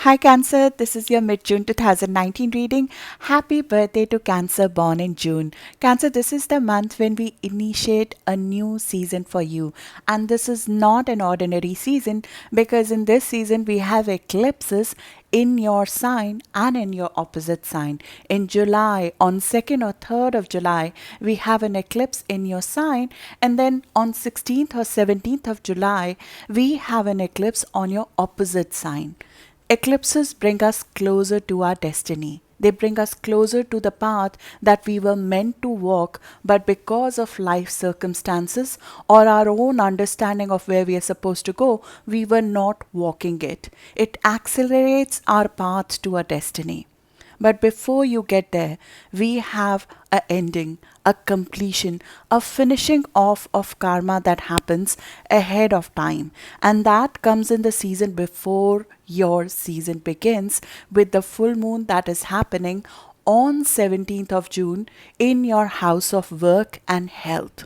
Hi Cancer, this is your Mid June 2019 reading. Happy birthday to Cancer born in June. Cancer, this is the month when we initiate a new season for you. And this is not an ordinary season because in this season we have eclipses in your sign and in your opposite sign. In July, on 2nd or 3rd of July, we have an eclipse in your sign, and then on 16th or 17th of July, we have an eclipse on your opposite sign. Eclipses bring us closer to our destiny. They bring us closer to the path that we were meant to walk, but because of life circumstances or our own understanding of where we are supposed to go, we were not walking it. It accelerates our path to our destiny. But before you get there, we have a ending, a completion, a finishing off of karma that happens ahead of time. And that comes in the season before your season begins with the full moon that is happening on 17th of June in your house of work and health.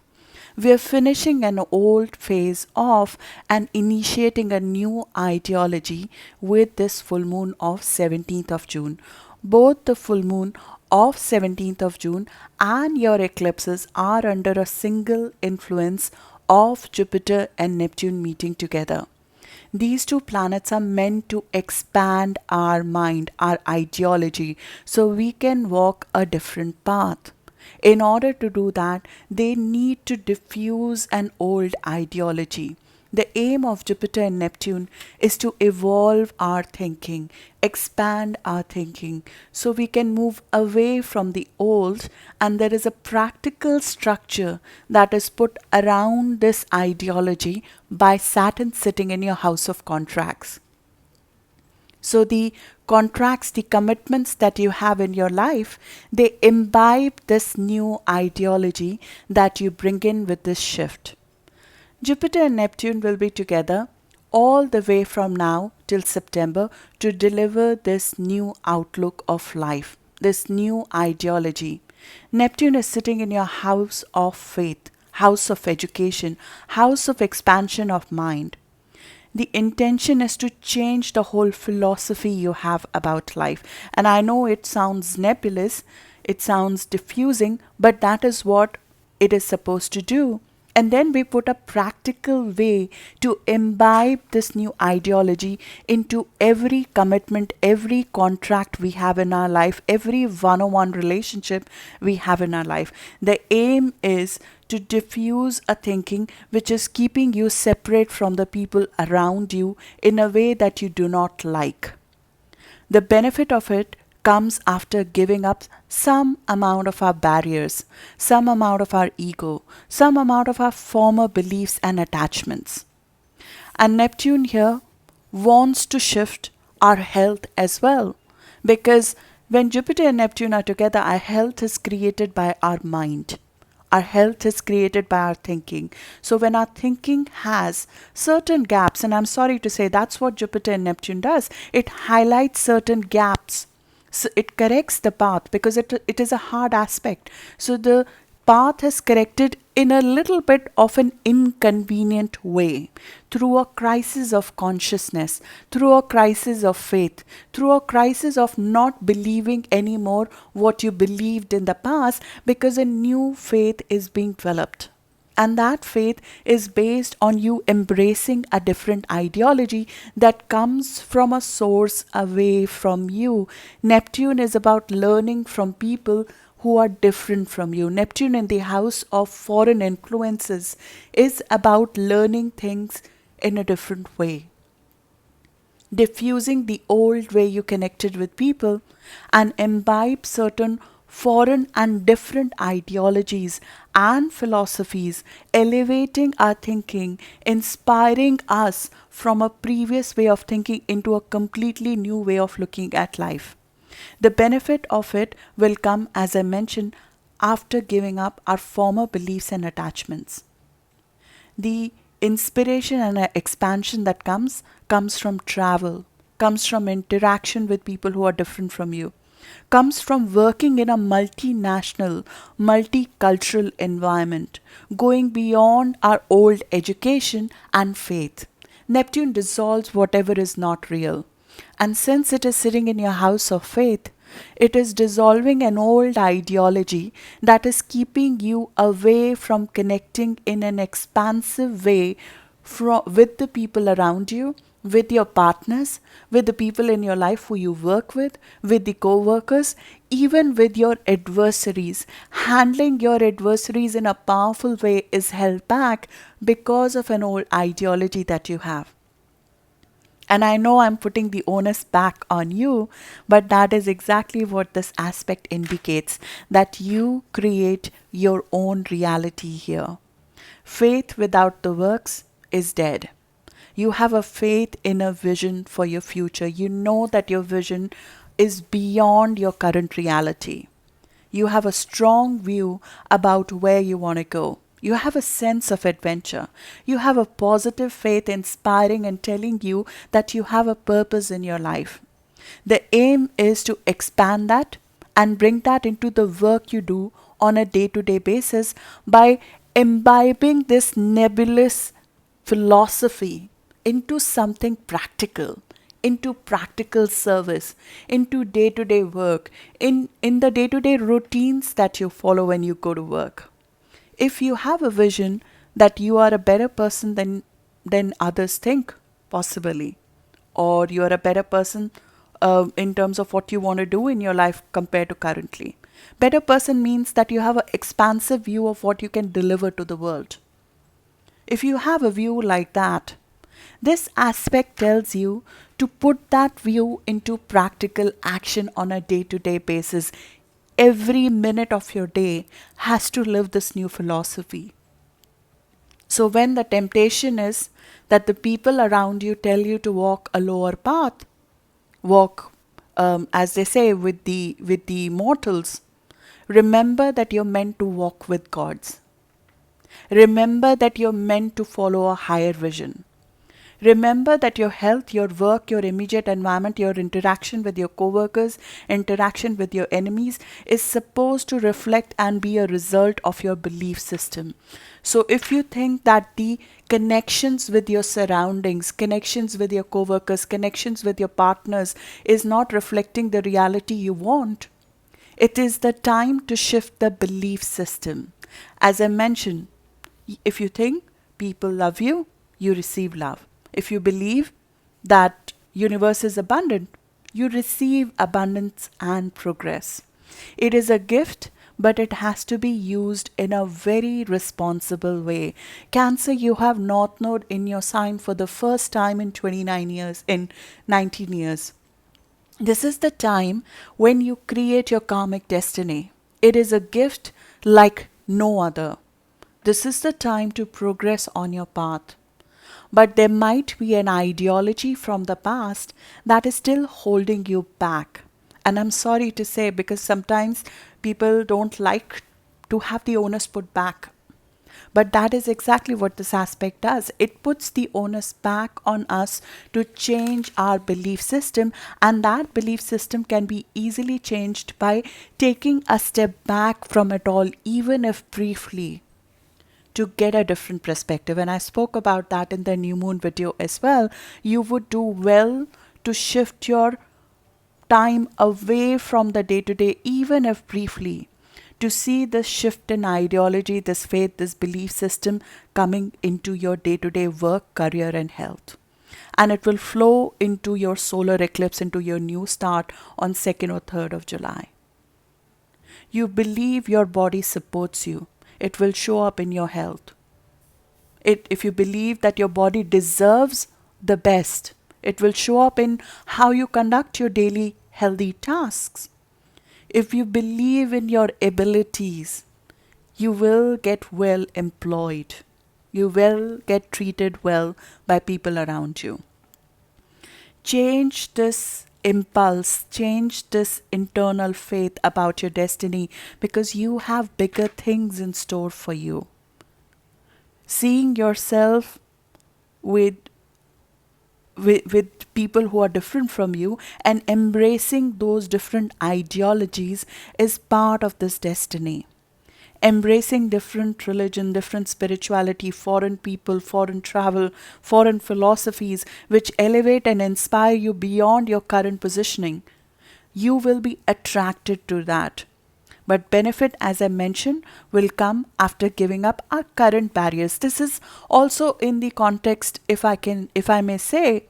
We are finishing an old phase off and initiating a new ideology with this full moon of 17th of June. Both the full moon of 17th of June and your eclipses are under a single influence of Jupiter and Neptune meeting together. These two planets are meant to expand our mind, our ideology, so we can walk a different path. In order to do that, they need to diffuse an old ideology. The aim of Jupiter and Neptune is to evolve our thinking, expand our thinking, so we can move away from the old, and there is a practical structure that is put around this ideology by Saturn sitting in your house of contracts. So the contracts, the commitments that you have in your life, they imbibe this new ideology that you bring in with this shift. Jupiter and Neptune will be together all the way from now till September to deliver this new outlook of life, this new ideology. Neptune is sitting in your house of faith, house of education, house of expansion of mind. The intention is to change the whole philosophy you have about life. And I know it sounds nebulous, it sounds diffusing, but that is what it is supposed to do. And then we put a practical way to imbibe this new ideology into every commitment, every contract we have in our life, every one on one relationship we have in our life. The aim is to diffuse a thinking which is keeping you separate from the people around you in a way that you do not like. The benefit of it comes after giving up some amount of our barriers, some amount of our ego, some amount of our former beliefs and attachments. And Neptune here wants to shift our health as well. Because when Jupiter and Neptune are together, our health is created by our mind. Our health is created by our thinking. So when our thinking has certain gaps, and I'm sorry to say that's what Jupiter and Neptune does, it highlights certain gaps. So it corrects the path because it is a hard aspect. So the path is corrected in a little bit of an inconvenient way through a crisis of consciousness, through a crisis of faith, through a crisis of not believing anymore what you believed in the past because a new faith is being developed. And that faith is based on you embracing a different ideology that comes from a source away from you. Neptune is about learning from people who are different from you. Neptune in the house of foreign influences is about learning things in a different way, diffusing the old way you connected with people and imbibe certain foreign and different ideologies and philosophies, elevating our thinking, inspiring us from a previous way of thinking into a completely new way of looking at life. The benefit of it will come, as I mentioned, after giving up our former beliefs and attachments. The inspiration and expansion that comes from travel, comes from interaction with people who are different from you, comes from working in a multinational, multicultural environment, going beyond our old education and faith. Neptune dissolves whatever is not real. And since it is sitting in your house of faith, it is dissolving an old ideology that is keeping you away from connecting in an expansive way with the people around you, with your partners, with the people in your life who you work with the co workers, even with your adversaries. Handling your adversaries in a powerful way is held back because of an old ideology that you have. And I know I'm putting the onus back on you, but that is exactly what this aspect indicates, that you create your own reality here. Faith without the works is dead. You have a faith in a vision for your future. You know that your vision is beyond your current reality. You have a strong view about where you want to go. You have a sense of adventure. You have a positive faith inspiring and telling you that you have a purpose in your life. The aim is to expand that and bring that into the work you do on a day to day basis by imbibing this nebulous philosophy into something practical, into practical service, into day to day work, in the day to day routines that you follow when you go to work. If you have a vision that you are a better person than others think, possibly, or you are a better person in terms of what you want to do in your life compared to currently. Better person means that you have an expansive view of what you can deliver to the world. If you have a view like that, this aspect tells you to put that view into practical action on a day to day basis. Every minute of your day has to live this new philosophy. So, when the temptation is that the people around you tell you to walk a lower path, walk, as they say, with the mortals, remember that you're meant to walk with gods. Remember that you're meant to follow a higher vision. Remember that your health, your work, your immediate environment, your interaction with your coworkers, interaction with your enemies is supposed to reflect and be a result of your belief system. So if you think that the connections with your surroundings, connections with your coworkers, connections with your partners is not reflecting the reality you want, it is the time to shift the belief system. As I mentioned, if you think people love you, you receive love. If you believe that universe is abundant, you receive abundance and progress. It is a gift, but it has to be used in a very responsible way. Cancer, you have North Node in your sign for the first time in 29 years, in 19 years. This is the time when you create your karmic destiny. It is a gift like no other. This is the time to progress on your path. But there might be an ideology from the past that is still holding you back. And I'm sorry to say, because sometimes people don't like to have the onus put back. But that is exactly what this aspect does. It puts the onus back on us to change our belief system, and that belief system can be easily changed by taking a step back from it all, even if briefly, to get a different perspective. And I spoke about that in the new moon video as well. You would do well to shift your time away from the day to day, even if briefly, to see this shift in ideology, this faith, this belief system coming into your day to day work, career, and health. And it will flow into your solar eclipse, into your new start on 2nd or 3rd of July. You believe your body supports you, it will show up in your health. If you believe that your body deserves the best, it will show up in how you conduct your daily healthy tasks. If you believe in your abilities, you will get well employed. You will get treated well by people around you. Change this impulse, change this internal faith about your destiny, because you have bigger things in store for you. Seeing yourself with people who are different from you and embracing those different ideologies is part of this destiny. embracing different religion, different spirituality, foreign people, foreign travel, foreign philosophies, which elevate and inspire you beyond your current positioning. You will be attracted to that. But benefit, as I mentioned, will come after giving up our current barriers. This is also in the context, if I may say,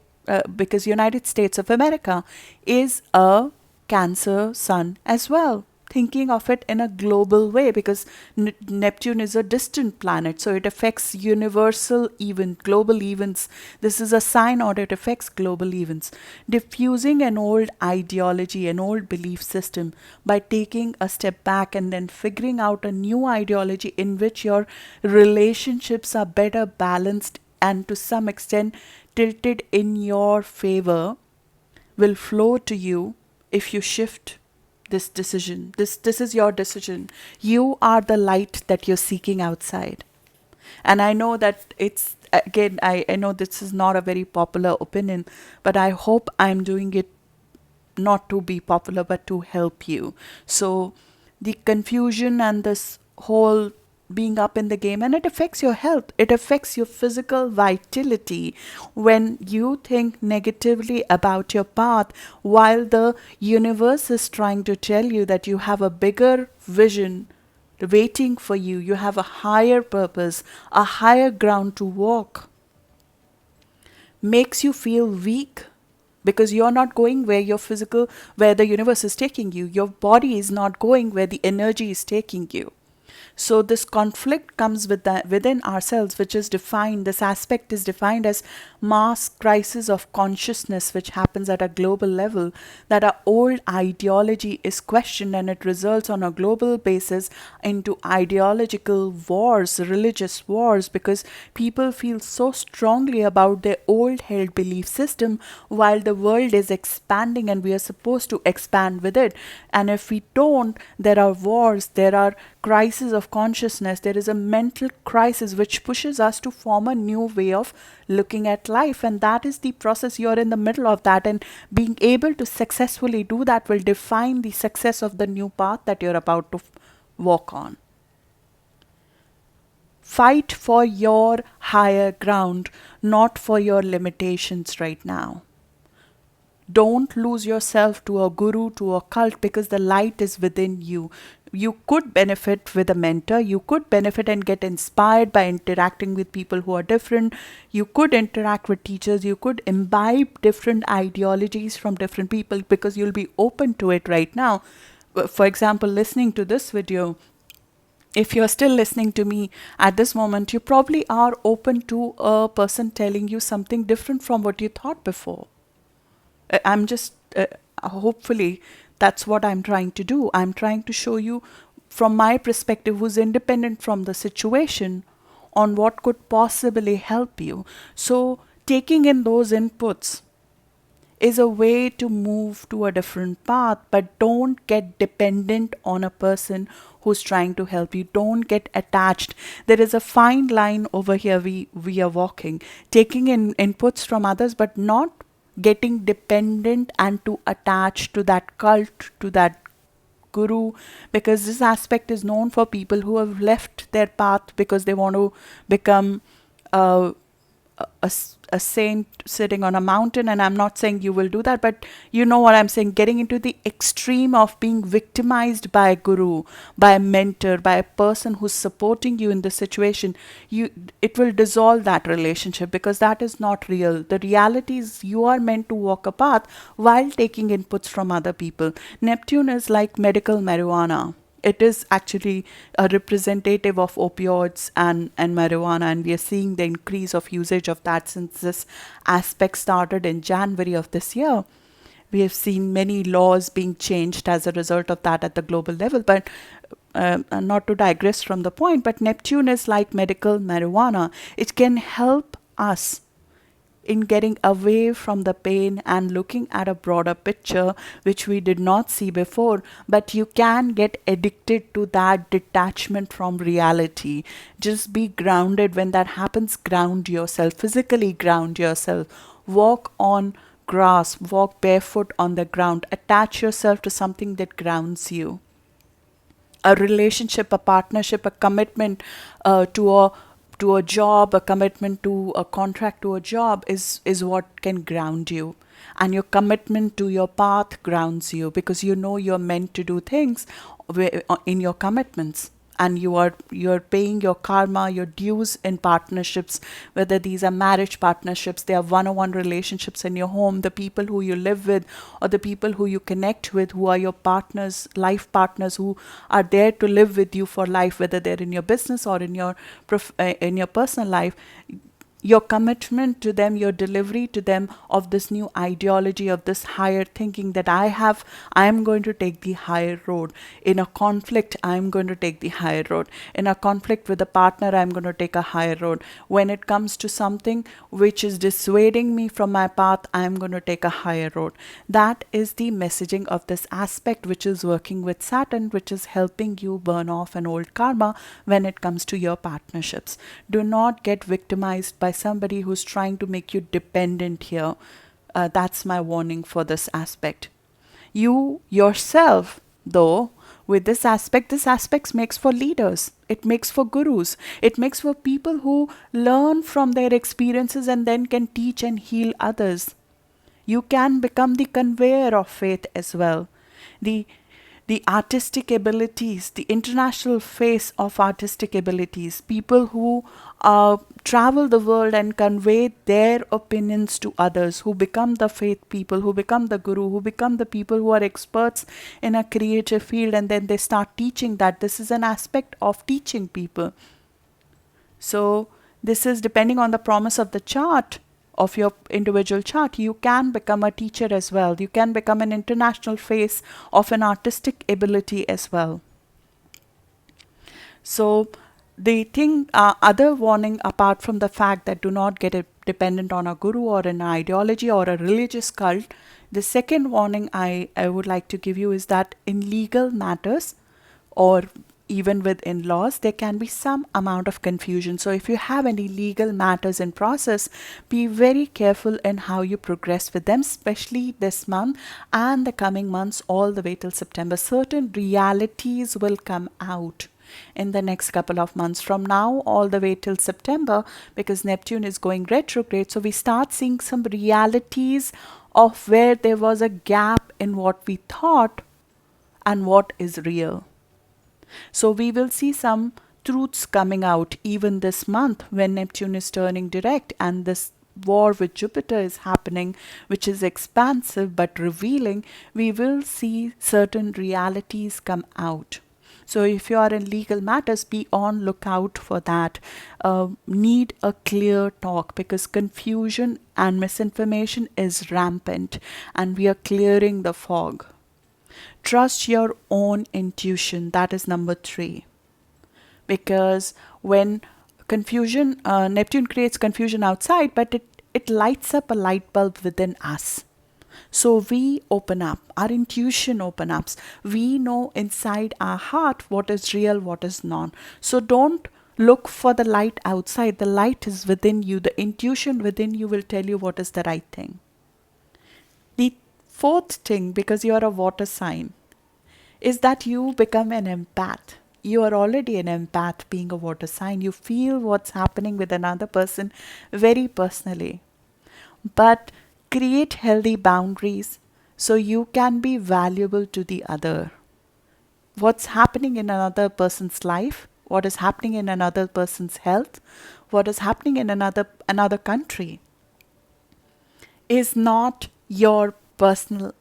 because United States of America is a Cancer sun as well. Thinking of it in a global way, because Neptune is a distant planet, so it affects universal event, global events. This is a sign, or it affects global events. Diffusing an old ideology, an old belief system, by taking a step back and then figuring out a new ideology in which your relationships are better balanced and to some extent tilted in your favor, will flow to you if you shift this decision. This is your decision. You are the light that you're seeking outside. And I know that it's, again, I know this is not a very popular opinion, but I hope I'm doing it not to be popular but to help you. So the confusion and this whole being up in the game, and it affects your health, it affects your physical vitality when you think negatively about your path, while the universe is trying to tell you that you have a bigger vision waiting for you, you have a higher purpose, a higher ground to walk. Makes you feel weak because you're not going where your physical, where the universe is taking you. Your body is not going where the energy is taking you. So this conflict comes with that within ourselves, which is defined, this aspect is defined as mass crisis of consciousness, which happens at a global level, that our old ideology is questioned and it results on a global basis into ideological wars, religious wars, because people feel so strongly about their old held belief system while the world is expanding and we are supposed to expand with it. And if we don't, there are wars, there are crisis of consciousness, there is a mental crisis which pushes us to form a new way of looking at life, and that is the process. You're in the middle of that, and being able to successfully do that will define the success of the new path that you're about to walk on. Fight for your higher ground, not for your limitations right now. Don't lose yourself to a guru, to a cult, because the light is within you. You could benefit with a mentor. You could benefit and get inspired by interacting with people who are different. You could interact with teachers. You could imbibe different ideologies from different people because you'll be open to it right now. For example, listening to this video, if you're still listening to me at this moment, you probably are open to a person telling you something different from what you thought before. I'm just, hopefully, that's what I'm trying to do. I'm trying to show you from my perspective, who's independent from the situation, on what could possibly help you. So, taking in those inputs is a way to move to a different path, but don't get dependent on a person who's trying to help you. Don't get attached. There is a fine line over here we are walking, taking in inputs from others, but not getting dependent and to attach to that cult, to that guru, because this aspect is known for people who have left their path because they want to become uh, a saint sitting on a mountain. And I'm not saying you will do that, but you know what I'm saying, getting into the extreme of being victimized by a guru, by a mentor, by a person who's supporting you in this situation, it will dissolve that relationship, because that is not real. The reality is you are meant to walk a path while taking inputs from other people. Neptune is like medical marijuana. It is actually a representative of opioids and marijuana, and we are seeing the increase of usage of that since this aspect started in January of this year. We have seen many laws being changed as a result of that at the global level. But not to digress from the point, but Neptune is like medical marijuana. It can help us in getting away from the pain and looking at a broader picture which we did not see before. But you can get addicted to that detachment from reality. Just be grounded. When that happens, ground yourself, physically ground yourself. Walk on grass, walk barefoot on the ground, attach yourself to something that grounds you. a relationship, a partnership, a commitment to a job, a commitment to a contract, to a job is what can ground you. And your commitment to your path grounds you, because you know you're meant to do things in your commitments, and you're paying your karma, your dues in partnerships, whether these are marriage partnerships, they are one-on-one relationships in your home, the people who you live with, or the people who you connect with, who are your partners, life partners, who are there to live with you for life, whether they're in your business or in your in your personal life. Your commitment to them, your delivery to them of this new ideology, of this higher thinking that I am going to take the higher road. In a conflict, I am going to take the higher road. In a conflict with a partner, I'm going to take a higher road. When it comes to something which is dissuading me from my path, I'm going to take a higher road. That is the messaging of this aspect, which is working with Saturn, which is helping you burn off an old karma when it comes to your partnerships. Do not get victimized by somebody who's trying to make you dependent here. That's my warning for this aspect. You yourself, though, with this aspect makes for leaders. It makes for gurus. It makes for people who learn from their experiences and then can teach and heal others. You can become the conveyor of faith as well. The the artistic abilities, the international face of artistic abilities, people who travel the world and convey their opinions to others, who become the faith people, who become the guru, who become the people who are experts in a creative field, and then they start teaching that. This is an aspect of teaching people. So this is depending on the promise of the chart, of your individual chart. You can become a teacher as well. You can become an international face of an artistic ability as well. So the thing, other warning apart from the fact that do not get dependent on a guru or an ideology or a religious cult, the second warning I would like to give you is that in legal matters, or even with in-laws, there can be some amount of confusion. So if you have any legal matters in process, be very careful in how you progress with them, especially this month and the coming months all the way till September. Certain realities will come out in the next couple of months from now all the way till September, because Neptune is going retrograde. So we start seeing some realities of where there was a gap in what we thought and what is real. So we will see some truths coming out even this month when Neptune is turning direct and this war with Jupiter is happening, which is expansive but revealing. We will see certain realities come out. So if you are in legal matters, be on lookout for that. Need a clear talk, because confusion and misinformation is rampant and we are clearing the fog. Trust your own intuition. That is number 3. Because when confusion, Neptune creates confusion outside, but it lights up a light bulb within us. So we open up, our intuition opens up. We know inside our heart what is real, what is not. So don't look for the light outside. The light is within you. The intuition within you will tell you what is the right thing. The fourth thing, because you are a water sign, is that you become an empath. You are already an empath being a water sign. You feel what's happening with another person very personally. But create healthy boundaries so you can be valuable to the other. What's happening in another person's life, what is happening in another person's health, what is happening in another country is not your personal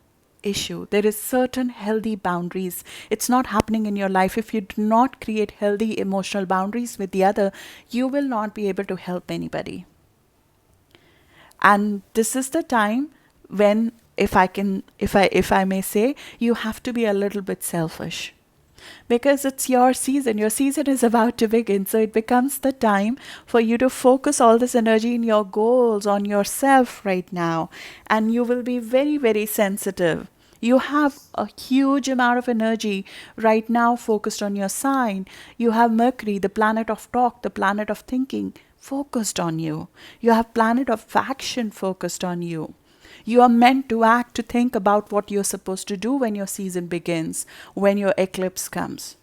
issue. There is certain healthy boundaries. It's not happening in your life. If you do not create healthy emotional boundaries with the other, you will not be able to help anybody. And this is the time when, if I may say, you have to be a little bit selfish, because it's your season. Your season is about to begin. So it becomes the time for you to focus all this energy in your goals, on yourself right now. And you will be very, very sensitive. You have a huge amount of energy right now focused on your sign. You have Mercury, the planet of talk, the planet of thinking, focused on you. You have planet of action focused on you. You are meant to act, to think about what you're supposed to do when your season begins, when your eclipse comes.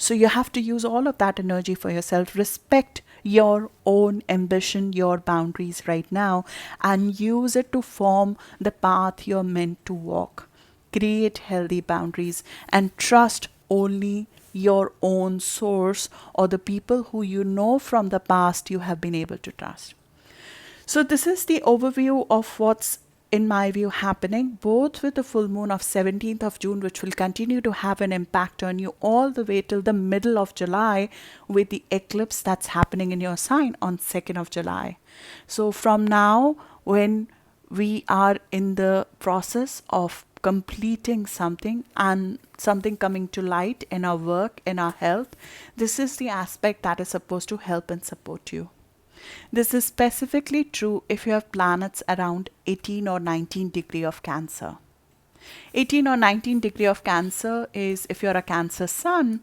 So you have to use all of that energy for yourself. Respect your own ambition, your boundaries right now, and use it to form the path you're meant to walk. Create healthy boundaries and trust only your own source or the people who you know from the past you have been able to trust. So, this is the overview of what's, in my view, happening both with the full moon of 17th of June, which will continue to have an impact on you all the way till the middle of July, with the eclipse that's happening in your sign on 2nd of July. So, from now, when we are in the process of completing something and something coming to light in our work, in our health, this is the aspect that is supposed to help and support you. This is specifically true if you have planets around 18 or 19 degree of Cancer. 18 or 19 degree of Cancer is if you're a Cancer sun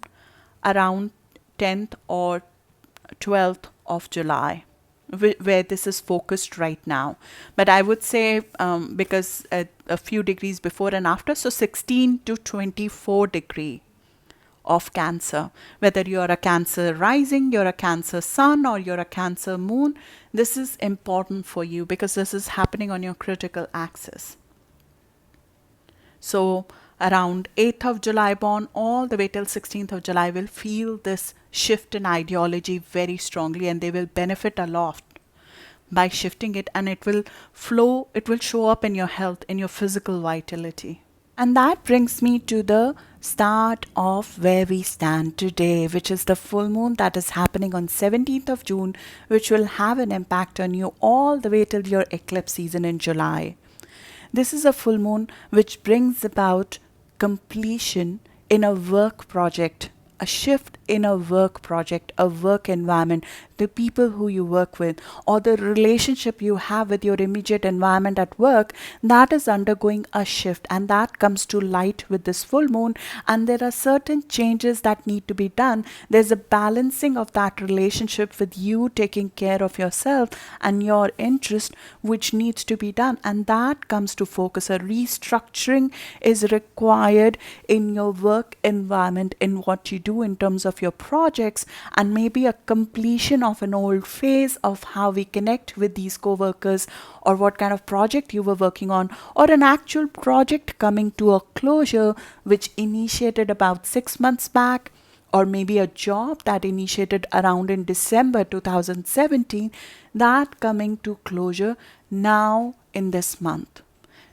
around 10th or 12th of July, where this is focused right now. But I would say because a few degrees before and after, so 16 to 24 degree of Cancer. Whether you're a Cancer rising, you're a Cancer sun, or you're a Cancer moon, this is important for you because this is happening on your critical axis. So around 8th of July born all the way till 16th of July will feel this shift in ideology very strongly, and they will benefit a lot by shifting it, and it will flow, it will show up in your health, in your physical vitality. And that brings me to the start of where we stand today, which is the full moon that is happening on 17th of June, which will have an impact on you all the way till your eclipse season in July. This is a full moon which brings about completion in a work project, a shift in a work project, a work environment, the people who you work with, or the relationship you have with your immediate environment at work, that is undergoing a shift, and that comes to light with this full moon. And there are certain changes that need to be done. There's a balancing of that relationship with you taking care of yourself and your interest, which needs to be done, and that comes to focus. A restructuring is required in your work environment, in what you do in terms of your projects, and maybe a completion of an old phase of how we connect with these co-workers, or what kind of project you were working on, or an actual project coming to a closure which initiated about 6 months back, or maybe a job that initiated around in December 2017, that coming to closure now in this month.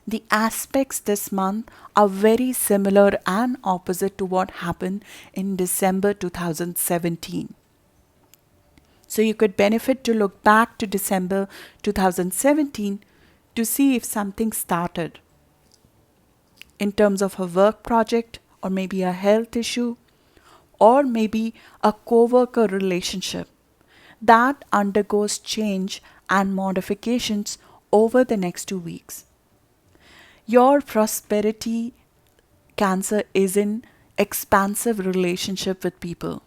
The aspects this month are very similar and opposite to what happened in December 2017. So you could benefit to look back to December 2017 to see if something started in terms of a work project, or maybe a health issue, or maybe a co-worker relationship that undergoes change and modifications over the next 2 weeks. Your prosperity, Cancer, is in expansive relationship with people.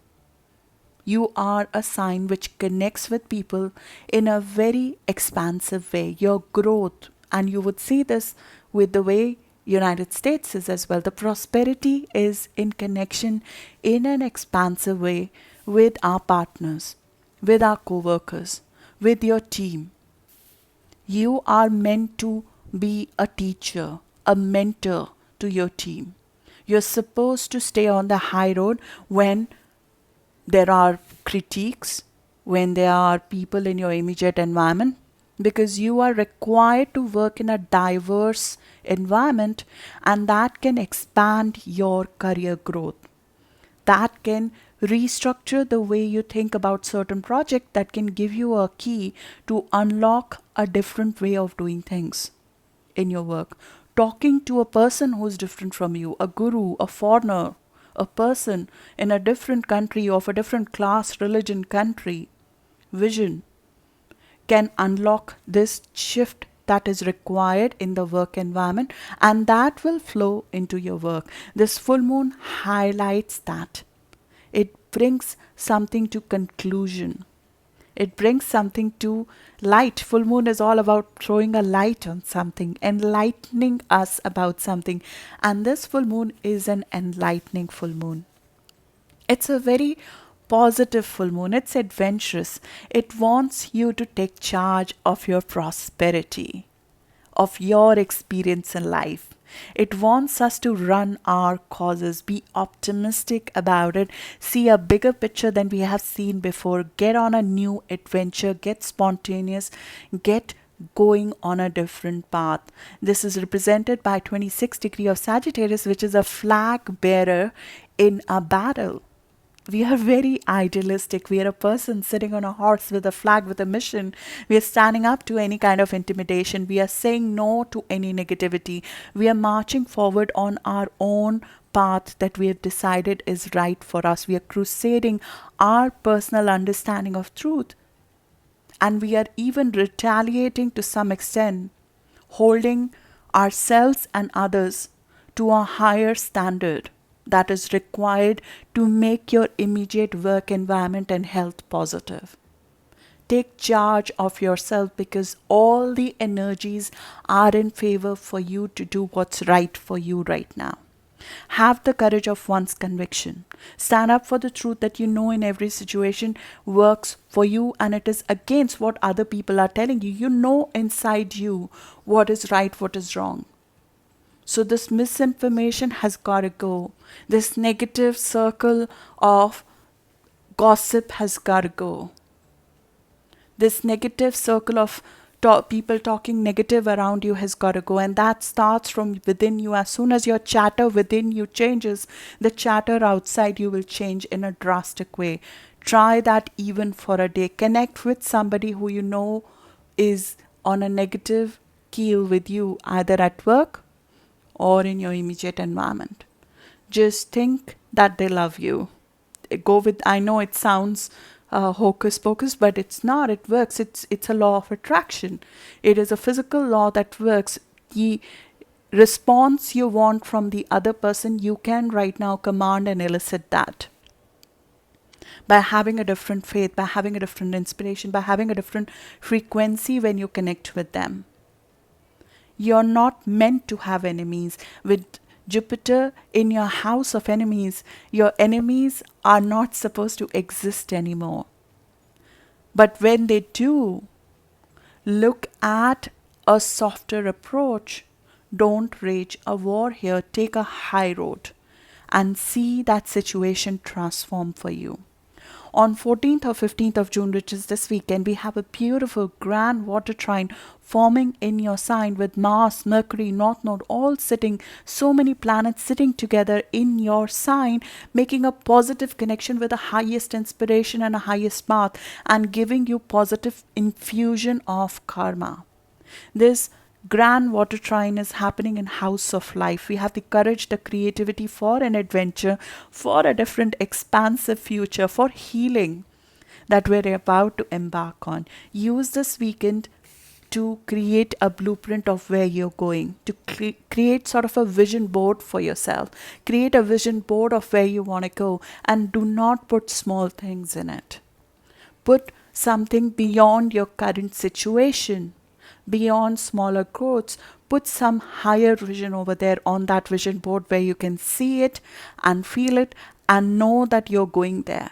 You are a sign which connects with people in a very expansive way. Your growth, and you would see this with the way United States is as well. The prosperity is in connection in an expansive way with our partners, with our co-workers, with your team. You are meant to be a teacher, a mentor to your team. You're supposed to stay on the high road when there are critiques, when there are people in your immediate environment, because you are required to work in a diverse environment, and that can expand your career growth. That can restructure the way you think about certain project, that can give you a key to unlock a different way of doing things in your work. Talking to a person who's different from you, a guru, a foreigner, a person in a different country, of a different class, religion, country, vision, can unlock this shift that is required in the work environment, and that will flow into your work. This full moon highlights that. It brings something to conclusion. It brings something to light. Full moon is all about throwing a light on something, enlightening us about something. And this full moon is an enlightening full moon. It's a very positive full moon. It's adventurous. It wants you to take charge of your prosperity, of your experience in life. It wants us to run our causes, be optimistic about it, see a bigger picture than we have seen before, get on a new adventure, get spontaneous, get going on a different path. This is represented by 26 degree of Sagittarius, which is a flag bearer in a battle. We are very idealistic. We are a person sitting on a horse with a flag, with a mission. We are standing up to any kind of intimidation. We are saying no to any negativity. We are marching forward on our own path that we have decided is right for us. We are crusading our personal understanding of truth. And we are even retaliating to some extent, holding ourselves and others to a higher standard that is required to make your immediate work environment and health positive. Take charge of yourself because all the energies are in favor for you to do what's right for you right now. Have the courage of one's conviction. Stand up for the truth that you know in every situation works for you and it is against what other people are telling you. You know inside you what is right, what is wrong. So this misinformation has got to go. This negative circle of gossip has got to go. This negative circle of people talking negative around you has got to go, and that starts from within you. As soon as your chatter within you changes, the chatter outside you will change in a drastic way. Try that even for a day. Connect with somebody who you know is on a negative keel with you, either at work or in your immediate environment. Just think that they love you. Go with, I know it sounds hocus pocus, but it's not. It works. It's a law of attraction. It is a physical law that works. The response you want from the other person, you can right now command and elicit that by having a different faith, by having a different inspiration, by having a different frequency when you connect with them. You're not meant to have enemies. With Jupiter in your house of enemies, your enemies are not supposed to exist anymore. But when they do, look at a softer approach. Don't rage a war here. Take a high road and see that situation transform for you. On 14th or 15th of June, which is this weekend, we have a beautiful grand water trine forming in your sign with Mars, Mercury, North Node, all sitting, so many planets sitting together in your sign, making a positive connection with the highest inspiration and a highest path and giving you positive infusion of karma. This grand water trine is happening in house of life. We have the courage, the creativity for an adventure, for a different expansive future, for healing that we're about to embark on. Use this weekend to create a blueprint of where you're going, to create sort of a vision board for yourself. Create a vision board of where you want to go, and do not put small things in it. Put something beyond your current situation, beyond smaller growths. Put some higher vision over there on that vision board where you can see it and feel it and know that you're going there.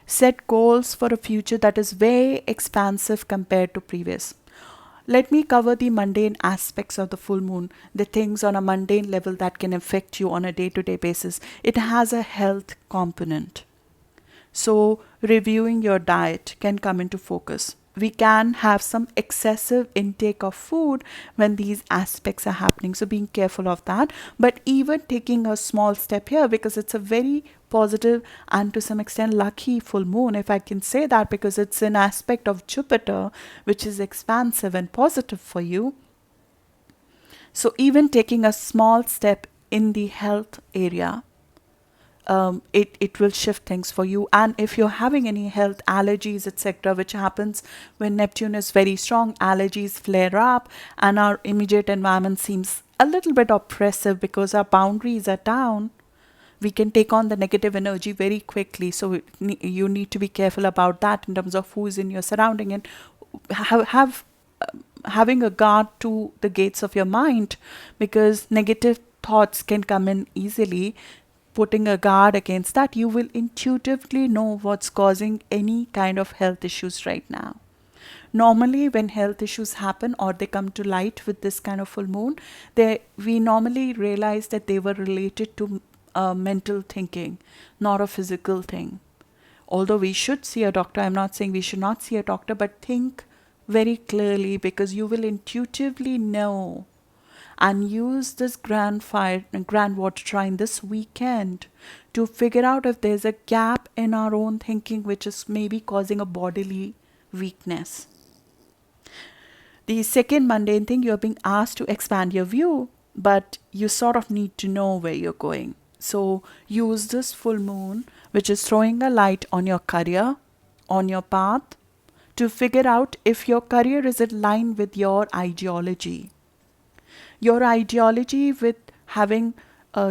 Set goals for a future that is very expansive compared to previous. Let me cover the mundane aspects of the full moon, the things on a mundane level that can affect you on a day-to-day basis. It has a health component. So reviewing your diet can come into focus. We can have some excessive intake of food when these aspects are happening. So being careful of that. But even taking a small step here, because it's a very positive and to some extent lucky full moon, if I can say that, because it's an aspect of Jupiter, which is expansive and positive for you. So even taking a small step in the health area, it will shift things for you. And if you're having any health allergies, etc., which happens when Neptune is very strong, allergies flare up and our immediate environment seems a little bit oppressive because our boundaries are down, we can take on the negative energy very quickly. So you need to be careful about that in terms of who is in your surrounding, and having a guard to the gates of your mind, because negative thoughts can come in easily. putting a guard against that. You will intuitively know what's causing any kind of health issues right now. Normally, when health issues happen or they come to light with this kind of full moon, we normally realize that they were related to mental thinking, not a physical thing. Although we should see a doctor, I'm not saying we should not see a doctor, but think very clearly, because you will intuitively know, and use this grand water trine this weekend to figure out if there's a gap in our own thinking which is maybe causing a bodily weakness. The second mundane thing, you're being asked to expand your view, but you sort of need to know where you're going. So use this full moon, which is throwing a light on your career, on your path, to figure out if your career is in line with your ideology. Your ideology with having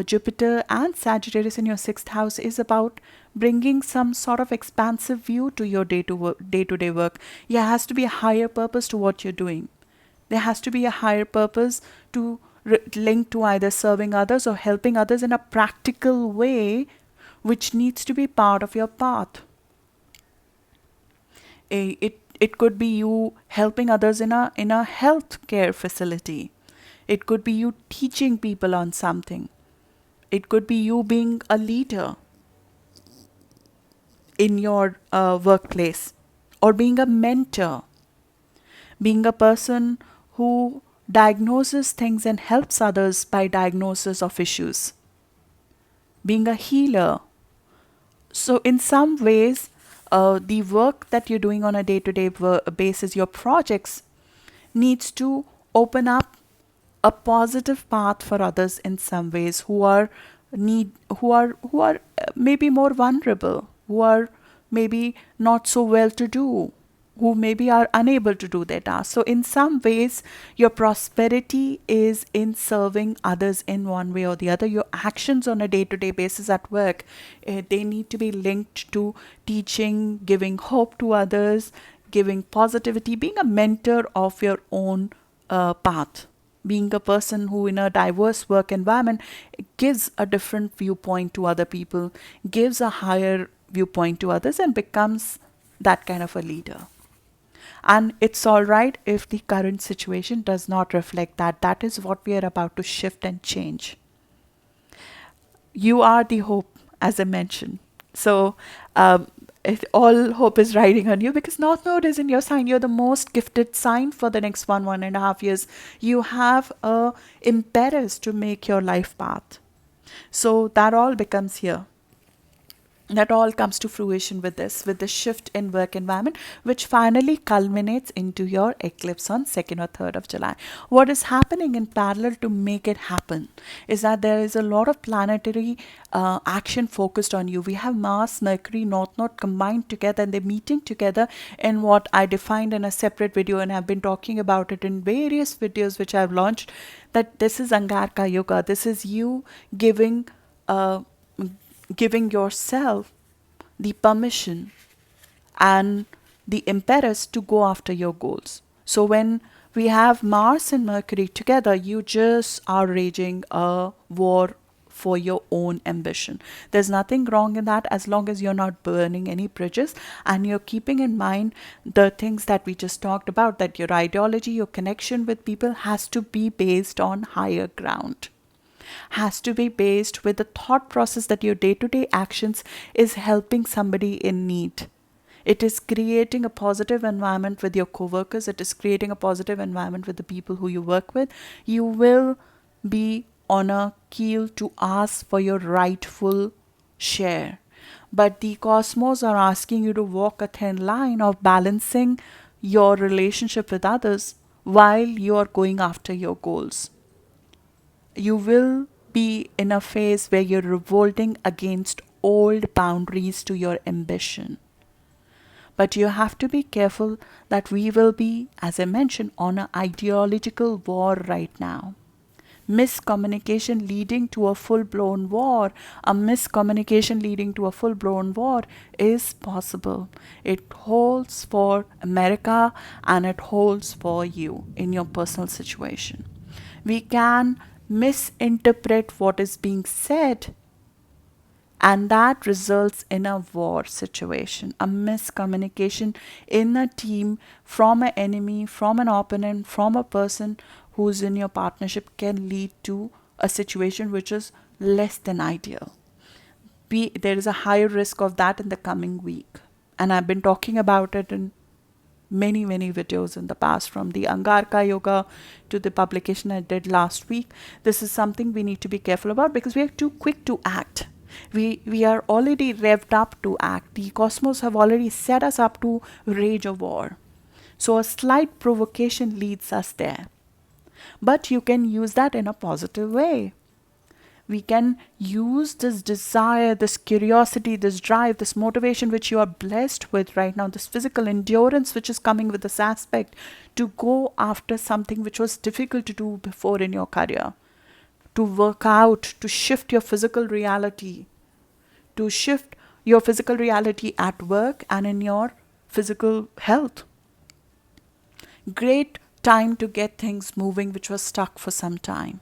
Jupiter and Sagittarius in your sixth house is about bringing some sort of expansive view to your day-to-day work. There has to be a higher purpose to what you're doing. There has to be a higher purpose to link to either serving others or helping others in a practical way, which needs to be part of your path. It could be you helping others in a health care facility. It could be you teaching people on something. It could be you being a leader in your workplace, or being a mentor, being a person who diagnoses things and helps others by diagnosis of issues, being a healer. So in some ways, the work that you're doing on a day-to-day basis, your projects, needs to open up a positive path for others in some ways, who are maybe more vulnerable, who are maybe not so well to do, who maybe are unable to do their tasks. So in some ways, your prosperity is in serving others in one way or the other. Your actions on a day-to-day basis at work, they need to be linked to teaching, giving hope to others, giving positivity, being a mentor of your own path, being a person who in a diverse work environment gives a different viewpoint to other people, gives a higher viewpoint to others, and becomes that kind of a leader. And it's all right if the current situation does not reflect that. That is what we are about to shift and change. You are the hope, as I mentioned. So all hope is riding on you, because North Node is in your sign. You're the most gifted sign for the next 1.5 years. You have a impetus to make your life path. So that all becomes here. That all comes to fruition with the shift in work environment, which finally culminates into your eclipse on 2nd or 3rd of July. What is happening in parallel to make it happen is that there is a lot of planetary action focused on you. We have Mars, Mercury, North Node combined together, and they're meeting together in what I defined in a separate video, and I've been talking about it in various videos which I've launched, that this is Angarka Yoga. This is you giving yourself the permission and the impetus to go after your goals. So when we have Mars and Mercury together, you just are raging a war for your own ambition. There's nothing wrong in that, as long as you're not burning any bridges and you're keeping in mind the things that we just talked about, that your ideology, your connection with people has to be based on higher ground, has to be based with the thought process that your day-to-day actions is helping somebody in need. It is creating a positive environment with your coworkers. It is creating a positive environment with the people who you work with. You will be on a keel to ask for your rightful share. But the cosmos are asking you to walk a thin line of balancing your relationship with others while you are going after your goals. You will be in a phase where you're revolting against old boundaries to your ambition. But you have to be careful that we will be, as I mentioned, on an ideological war right now. Miscommunication leading to a full-blown war. A miscommunication leading to a full-blown war is possible. It holds for America and it holds for you in your personal situation. We can misinterpret what is being said And that results in a war situation, a miscommunication in a team, from an enemy, from an opponent, from a person who's in your partnership, can lead to a situation which is less than ideal. There is a higher risk of that in the coming week. And I've been talking about it in many videos in the past, from the Angarka yoga to the publication I did last week. This is something we need to be careful about, because we are too quick to act. We are already revved up to act. The cosmos have already set us up to rage a war. So a slight provocation leads us there. But you can use that in a positive way. We can use this desire, this curiosity, this drive, this motivation which you are blessed with right now, this physical endurance which is coming with this aspect, to go after something which was difficult to do before in your career, to work out, to shift your physical reality, at work and in your physical health. Great time to get things moving which was stuck for some time.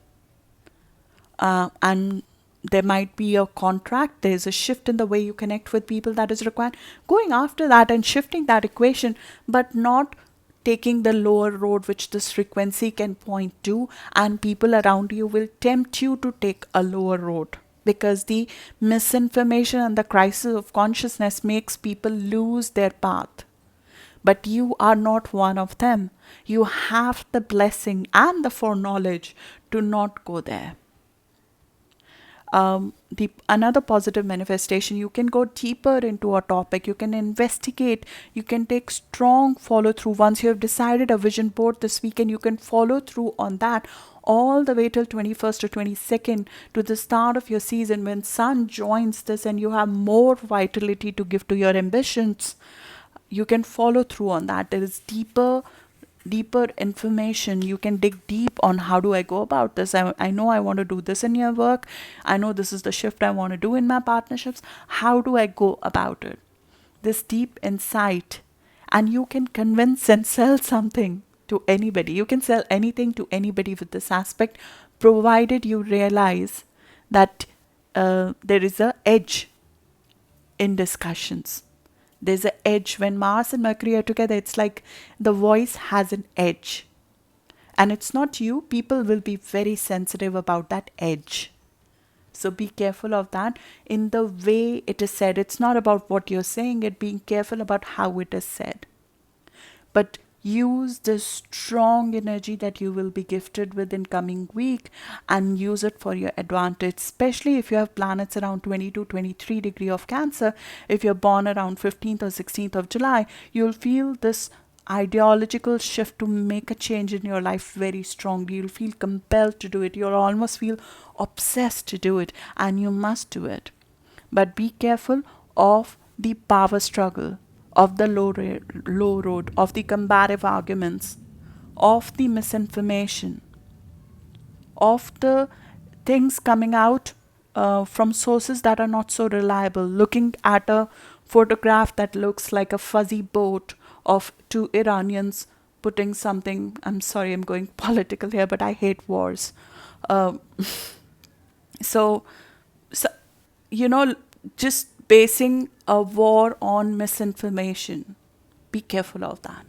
And there might be a contract, there's a shift in the way you connect with people that is required. Going after that and shifting that equation, but not taking the lower road which this frequency can point to, and people around you will tempt you to take a lower road, because the misinformation and the crisis of consciousness makes people lose their path. But you are not one of them. You have the blessing and the foreknowledge to not go there. The another positive manifestation, you can go deeper into a topic, you can investigate, you can take strong follow through. Once you have decided a vision board this weekend, you can follow through on that all the way till 21st or 22nd, to the start of your season, when sun joins this and you have more vitality to give to your ambitions. You can follow through on that. There is deeper information. You can dig deep on, how do I go about this? I know I want to do this in your work. I know this is the shift I want to do in my partnerships. How do I go about it? This deep insight. And you can convince and sell something to anybody. You can sell anything to anybody with this aspect, provided you realize that there is a edge in discussions. There's an edge. When Mars and Mercury are together, it's like the voice has an edge. And it's not you. People will be very sensitive about that edge. So be careful of that in the way it is said. It's not about what you're saying, it being careful about how it is said. But use this strong energy that you will be gifted with in coming week, and use it for your advantage, especially if you have planets around 22-23 degree of Cancer. If you're born around 15th or 16th of July, you'll feel this ideological shift to make a change in your life very strongly. You'll feel compelled to do it. You'll almost feel obsessed to do it, and you must do it. But be careful of the power struggle, of the low road, of the combative arguments, of the misinformation, of the things coming out from sources that are not so reliable. Looking at a photograph that looks like a fuzzy boat of two Iranians putting something. I'm sorry, I'm going political here, but I hate wars. Um, so, so, just basing a war on misinformation. Be careful of that.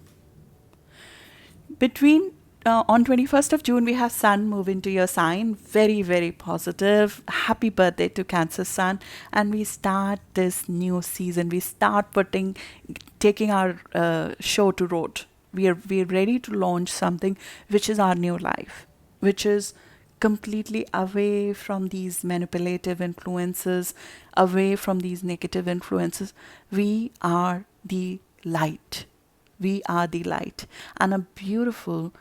Between on 21st of June, we have Sun move into your sign. Very positive. Happy birthday to Cancer Sun. And we start this new season. We start taking our show to road. We're ready to launch something which is our new life, which is completely away from these manipulative influences, away from these negative influences. We are the light. We are the light. And a beautiful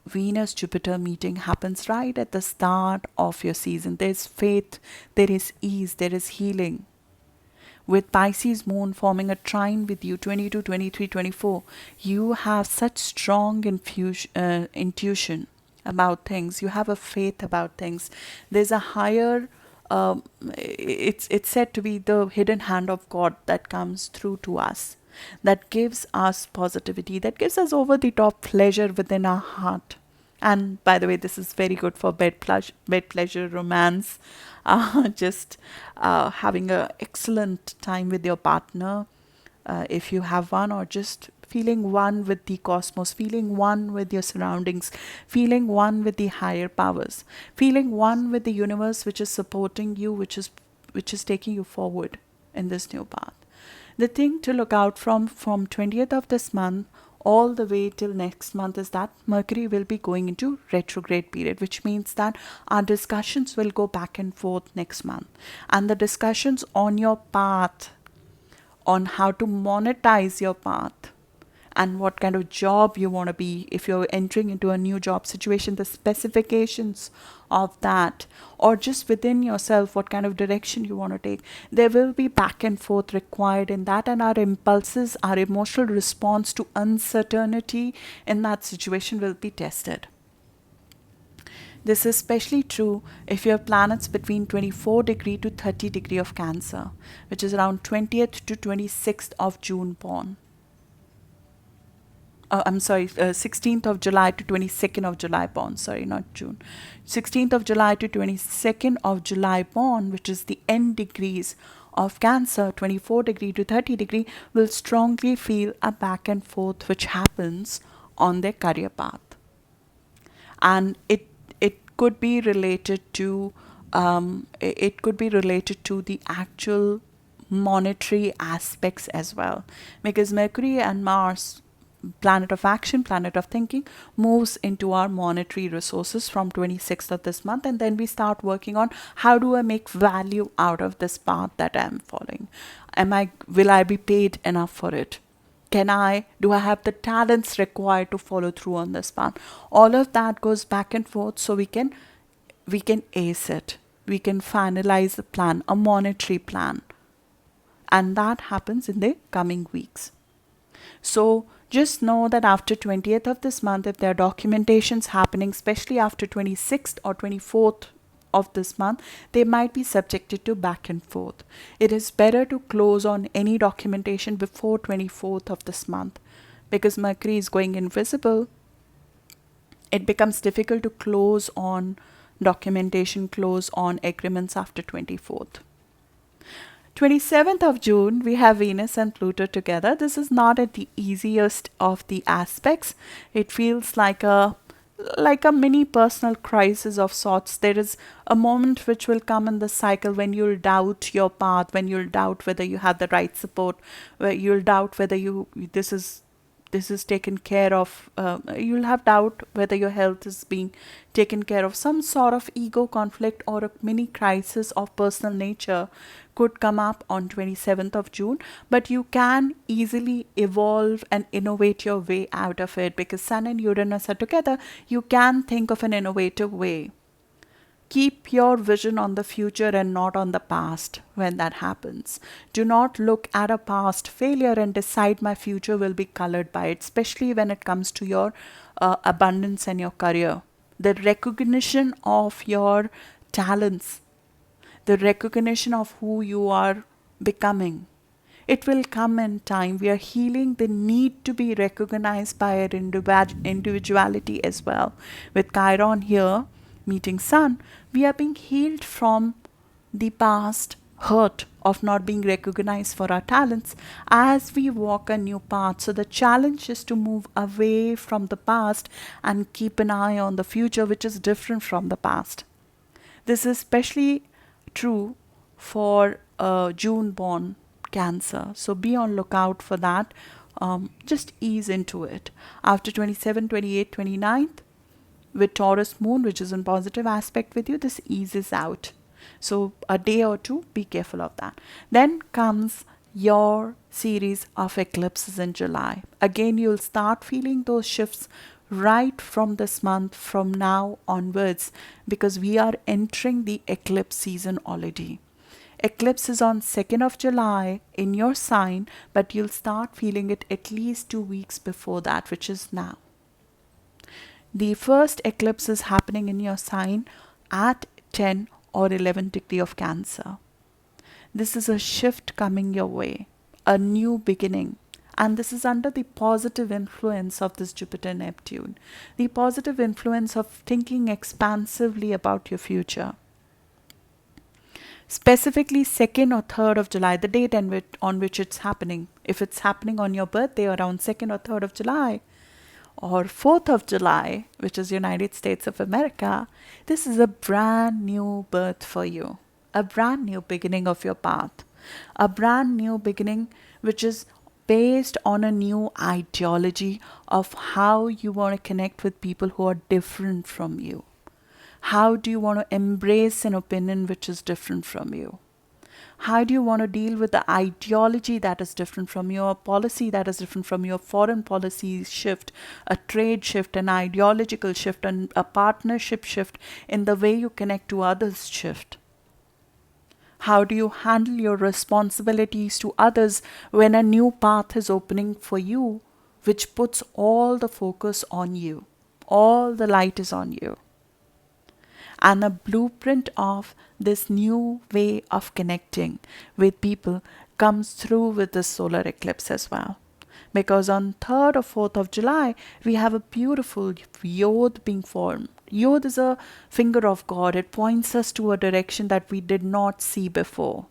Venus-Jupiter meeting happens right at the start of your season. There's faith, there is ease, there is healing. With Pisces moon forming a trine with you, 22, 23, 24, you have such strong intuition about things. You have a faith about things. There's a higher, it's said to be the hidden hand of God that comes through to us, that gives us positivity, that gives us over the top pleasure within our heart. And by the way, this is very good for bed pleasure, romance, just having a excellent time with your partner, if you have one, or just feeling one with the cosmos, feeling one with your surroundings, feeling one with the higher powers, feeling one with the universe, which is supporting you, which is taking you forward in this new path. The thing to look out from 20th of this month all the way till next month is that Mercury will be going into retrograde period, which means that our discussions will go back and forth next month. And the discussions on your path, on how to monetize your path, and what kind of job you want to be, if you're entering into a new job situation, the specifications of that, or just within yourself, what kind of direction you want to take. There will be back and forth required in that, and our impulses, our emotional response to uncertainty in that situation will be tested. This is especially true if you have planets between 24 degree to 30 degree of Cancer, which is around 20th to 26th of June born. I'm sorry, 16th of July to 22nd of July born. Sorry, not June. 16th of July to 22nd of July born, which is the end degrees of Cancer, 24 degree to 30 degree, will strongly feel a back and forth which happens on their career path. And it could be related to the actual monetary aspects as well, because Mercury and Mars, planet of action, planet of thinking, moves into our monetary resources from 26th of this month, and then we start working on how do I make value out of this path that I'm following. Will I be paid enough for it? Do I have the talents required to follow through on this path? All of that goes back and forth, so we can ace it. We can finalize a plan, a monetary plan, and that happens in the coming weeks. So just know that after 20th of this month, if there are documentations happening, especially after 26th or 24th of this month, they might be subjected to back and forth. It is better to close on any documentation before 24th of this month, because Mercury is going invisible. It becomes difficult to close on documentation, close on agreements after 24th. 27th of June, we have Venus and Pluto together. This is not at the easiest of the aspects. It feels like a mini personal crisis of sorts. There is a moment which will come in the cycle when you'll doubt your path, when you'll doubt whether you have the right support, where you'll doubt whether this is taken care of. You'll have doubt whether your health is being taken care of. Some sort of ego conflict or a mini crisis of personal nature could come up on 27th of June, but you can easily evolve and innovate your way out of it, because Sun and Uranus are together. You can think of an innovative way. Keep your vision on the future and not on the past when that happens. Do not look at a past failure and decide my future will be colored by it, especially when it comes to your abundance and your career. The recognition of your talents, the recognition of who you are becoming. It will come in time. We are healing the need to be recognized by our individuality as well. With Chiron here meeting Sun, we are being healed from the past hurt of not being recognized for our talents as we walk a new path. So the challenge is to move away from the past and keep an eye on the future, which is different from the past. This is especially true for June born Cancer. So be on lookout for that. Just ease into it. After 27, 28, 29th, with Taurus moon, which is in positive aspect with you, this eases out. So a day or two, be careful of that. Then comes your series of eclipses in July. Again, you'll start feeling those shifts right from this month, from now onwards, because we are entering the eclipse season already. Eclipse is on 2nd of July in your sign, but you'll start feeling it at least 2 weeks before that, which is now. The first eclipse is happening in your sign at 10 or 11 degree of Cancer. This is a shift coming your way, a new beginning, And this is under the positive influence of this Jupiter Neptune, the positive influence of thinking expansively about your future. Specifically, 2nd or 3rd of July, the date on which it's happening. If it's happening on your birthday around 2nd or 3rd of July, or 4th of July, which is United States of America, this is a brand new birth for you, a brand new beginning of your path, a brand new beginning which is based on a new ideology of how you want to connect with people who are different from you. How do you want to embrace an opinion which is different from you? How do you want to deal with the ideology that is different from you, a policy that is different from your foreign policy shift, a trade shift, an ideological shift, and a partnership shift in the way you connect to others shift? How do you handle your responsibilities to others when a new path is opening for you, which puts all the focus on you? All the light is on you. And a blueprint of this new way of connecting with people comes through with this solar eclipse as well. Because on 3rd or 4th of July, we have a beautiful Yod being formed. Yod is a finger of God. It points us to a direction that we did not see before.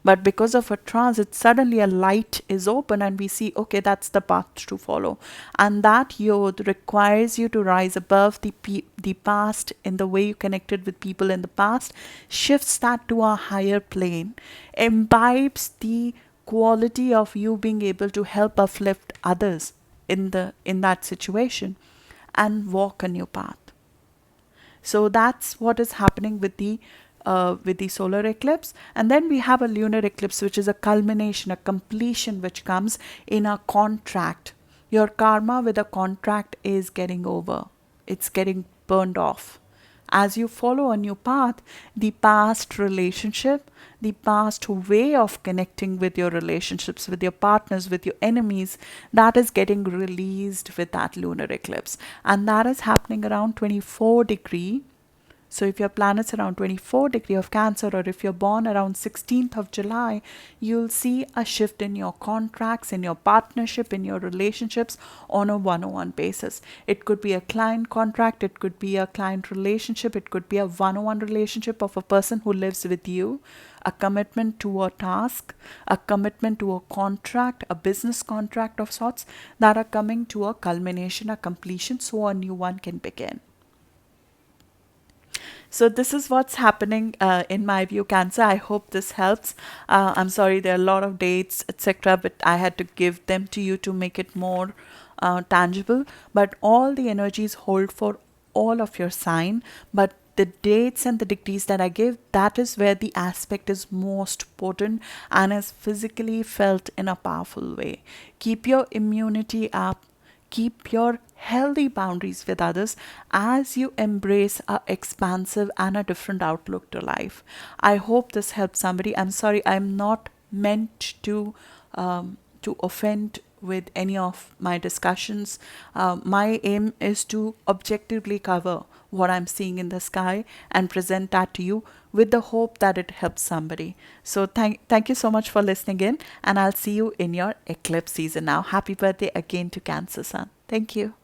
But because of a transit, suddenly a light is open and we see, okay, that's the path to follow. And that Yod requires you to rise above the past in the way you connected with people in the past, shifts that to a higher plane, imbibes the quality of you being able to help uplift others in that situation and walk a new path. So that's what is happening with the solar eclipse. And then we have a lunar eclipse, which is a culmination, a completion, which comes in a contract. Your karma with a contract is getting over. It's getting burned off. As you follow a new path, the past relationship, the past way of connecting with your relationships, with your partners, with your enemies, that is getting released with that lunar eclipse. And that is happening around 24 degree. So if your planet's around 24 degree of Cancer, or if you're born around 16th of July, you'll see a shift in your contracts, in your partnership, in your relationships on a one-on-one basis. It could be a client contract, it could be a client relationship, it could be a one-on-one relationship of a person who lives with you, a commitment to a task, a commitment to a contract, a business contract of sorts that are coming to a culmination, a completion, so a new one can begin. So this is what's happening in my view, Cancer. I hope this helps. I'm sorry, there are a lot of dates, etc., but I had to give them to you to make it more tangible. But all the energies hold for all of your sign. But the dates and the degrees that I give, that is where the aspect is most potent and is physically felt in a powerful way. Keep your immunity up. Keep your healthy boundaries with others as you embrace a expansive and a different outlook to life. I hope this helps somebody. I'm sorry, I'm not meant to offend with any of my discussions. My aim is to objectively cover what I'm seeing in the sky and present that to you with the hope that it helps somebody. So thank you so much for listening in, and I'll see you in your eclipse season now. Happy birthday again to Cancer Sun. Thank you.